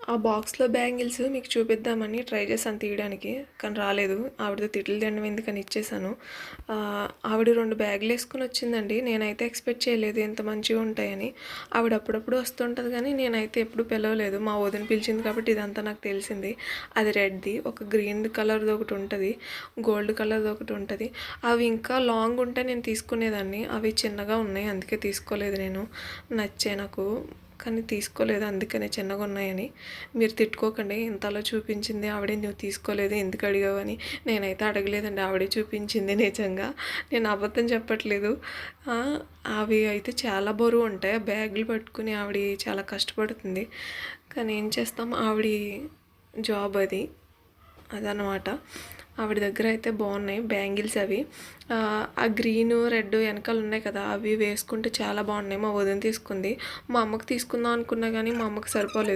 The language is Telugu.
ఆ బాక్స్‌లో బ్యాంగిల్స్ మీకు చూపిద్దామని ట్రై చేశాను తీయడానికి. కానీ రాలేదు. ఆవిడతో తిట్లు తినడం ఎందుకని ఇచ్చేసాను. ఆవిడ 2 బ్యాగులేసుకొనొచ్చిందండి. నేనైతే ఎక్స్‌పెక్ట్ చేయలేదు ఇంత మంచిగుంటాయని. ఆవిడ అప్పుడప్పుడు వస్తుంటది గానీ, నేనైతే ఎప్పుడు పిలవలేదు. మా వదిన పిలిచింది కాబట్టి ఇదంతా నాకు తెలిసింది. అది రెడ్‌ది, ఒక గ్రీన్ కలర్‌దొకటుంటది, గోల్డ్ కలర్‌దొకటుంటది. అవి ఇంకా లాంగ్ ఉంటే నేను తీసుకునేదాన్ని. అవి చిన్నగా ఉన్నాయి. అందుకే తీసుకోలేదు నేను. నచ్చాయి నాకు. కానీ తీసుకోలేదు, అందుకనే చిన్నగున్నాయని. మీరు తిట్టుకోకండి, ఇంతలో చూపించింది ఆవిడే, నువ్వు తీసుకోలేదు ఎందుకు అడిగావని. నేనైతే అడగలేదండి, ఆవిడే చూపించింది నిజంగా. నేను అబద్ధం చెప్పట్లేదు. అవి అయితే చాలా బరువు ఉంటాయి. బ్యాగులు పట్టుకుని ఆవిడ చాలా కష్టపడుతుంది. కానీ ఏం చేస్తాం, ఆవిడ జాబ్ అది, అదనమాట. ఆవిడ దగ్గర అయితే బాగున్నాయి బ్యాంగిల్స్ అవి. ఆ గ్రీను రెడ్ వెనకాల ఉన్నాయి కదా, అవి వేసుకుంటే చాలా బాగున్నాయి. మా వదిన తీసుకుంది. మా అమ్మకి తీసుకుందాం అనుకున్నా కానీ మా అమ్మకి సరిపోలేదు.